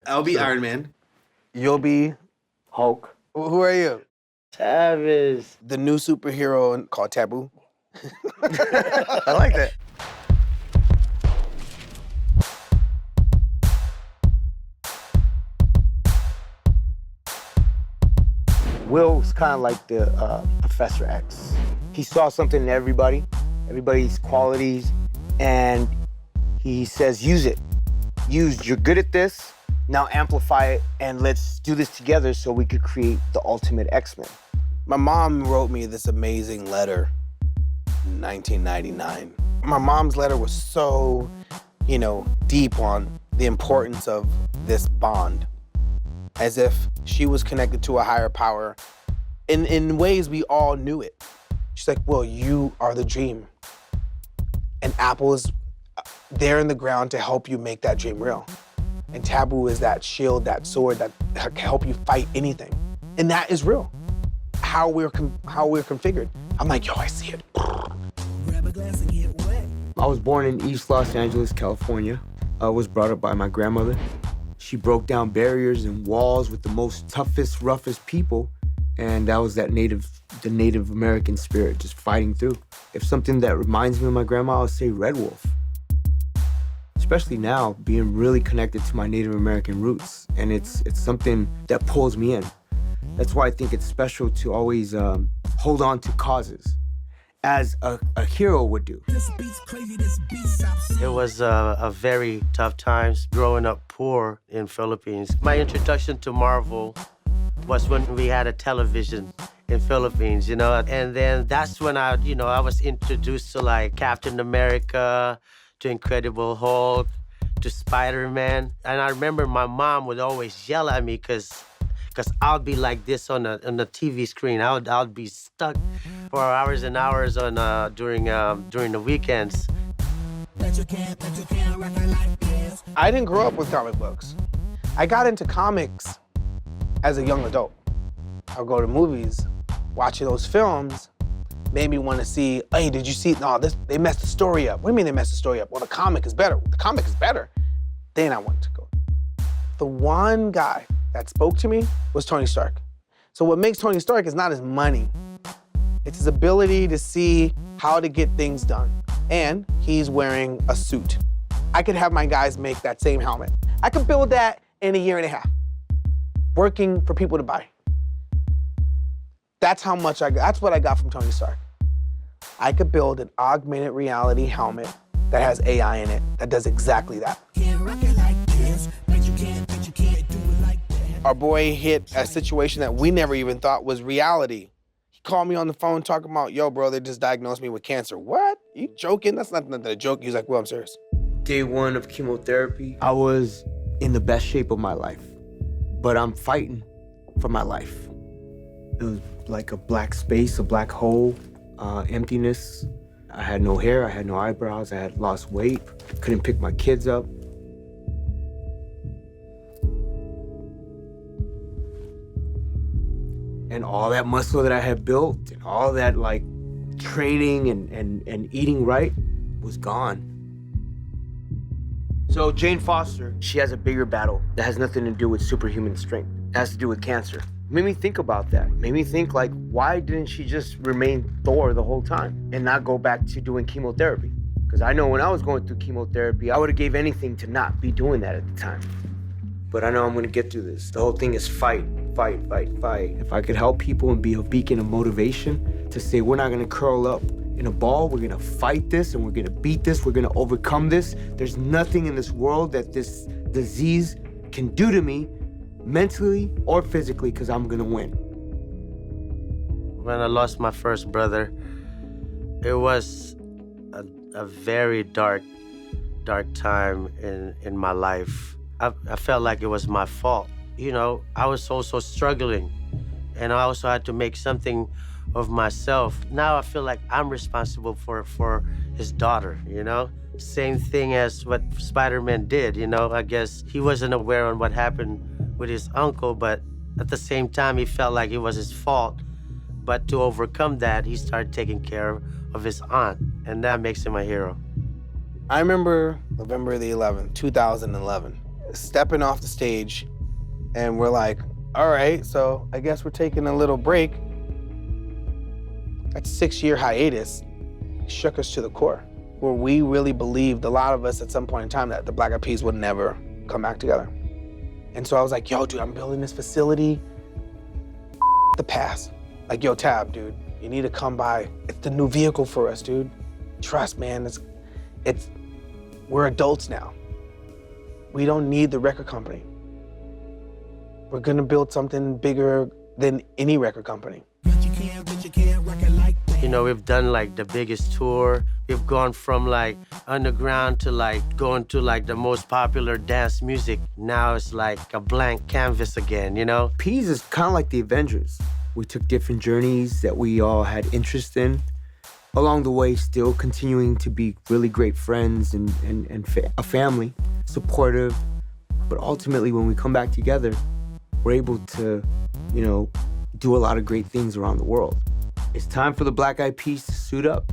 I'll be Iron Man. You'll be Hulk. Who are you? Travis. The new superhero called Taboo. I like that. Will's kind of like the Professor X. He saw something in everybody's qualities, and he says, use it. You're good at this, now amplify it, and let's do this together so we could create the ultimate X-Men. My mom wrote me this amazing letter in 1999. My mom's letter was so, deep on the importance of this bond, as if she was connected to a higher power in ways we all knew it. She's like, well, you are the dream. And Apple is there in the ground to help you make that dream real. And Taboo is that shield, that sword that can help you fight anything. And that is real. How we're configured. I'm like, yo, I see it. I was born in East Los Angeles, California. I was brought up by my grandmother. She broke down barriers and walls with the most toughest, roughest people. And that was the Native American spirit, just fighting through. If something that reminds me of my grandma, I'll say Red Wolf. Especially now, being really connected to my Native American roots. And it's something that pulls me in. That's why I think it's special to always hold on to causes, as a hero would do. It was a very tough times growing up poor in Philippines. My introduction to Marvel was when we had a television in Philippines, and then that's when I was introduced to like Captain America, to Incredible Hulk, to Spider-Man. And I remember my mom would always yell at me because I'll be like this on the TV screen. I'll be stuck for hours and hours on during the weekends. I didn't grow up with comic books. I got into comics as a young adult. I'll go to movies, watching those films made me want to see, hey, did you see, they messed the story up. What do you mean they messed the story up? Well, the comic is better. The comic is better. Then I wanted to go. The one guy that spoke to me was Tony Stark. So what makes Tony Stark is not his money. It's his ability to see how to get things done. And he's wearing a suit. I could have my guys make that same helmet. I could build that in a year and a half, working for people to buy. That's how much that's what I got from Tony Stark. I could build an augmented reality helmet that has AI in it that does exactly that. Our boy hit a situation that we never even thought was reality. He called me on the phone talking about, yo, bro, they just diagnosed me with cancer. What? You joking? That's not a joke. He was like, well, I'm serious. Day one of chemotherapy, I was in the best shape of my life, but I'm fighting for my life. It was like a black space, a black hole, emptiness. I had no hair, I had no eyebrows, I had lost weight, couldn't pick my kids up. And all that muscle that I had built and all that like training and eating right was gone. So Jane Foster, she has a bigger battle that has nothing to do with superhuman strength. It has to do with cancer. Made me think about that. Made me think like, why didn't she just remain Thor the whole time and not go back to doing chemotherapy? Because I know when I was going through chemotherapy, I would have gave anything to not be doing that at the time. But I know I'm gonna get through this. The whole thing is fight, fight, fight, fight. If I could help people and be a beacon of motivation to say, we're not gonna curl up in a ball, we're gonna fight this and we're gonna beat this, we're gonna overcome this. There's nothing in this world that this disease can do to me, mentally or physically, because I'm gonna win. When I lost my first brother, it was a very dark time in my life. I felt like it was my fault. I was also struggling, and I also had to make something of myself. Now I feel like I'm responsible for his daughter, Same thing as what Spider-Man did, I guess he wasn't aware of what happened with his uncle, but at the same time, he felt like it was his fault. But to overcome that, he started taking care of his aunt, and that makes him a hero. I remember November the 11th, 2011. stepping off the stage, and we're like, all right, so I guess we're taking a little break. That 6-year hiatus shook us to the core, where we really believed, a lot of us at some point in time, that the Black Eyed Peas would never come back together. And so I was like, yo, dude, I'm building this facility. The past. Like, yo, Tab, dude, you need to come by. It's the new vehicle for us, dude. Trust, man, we're adults now. We don't need the record company. We're gonna build something bigger than any record company. You know, we've done like the biggest tour. We've gone from like underground to like going to like the most popular dance music. Now it's like a blank canvas again, you know? Peas is kind of like the Avengers. We took different journeys that we all had interest in. Along the way, still continuing to be really great friends and a family, supportive. But ultimately, when we come back together, we're able to, you know, do a lot of great things around the world. It's time for the Black Eyed Peas to suit up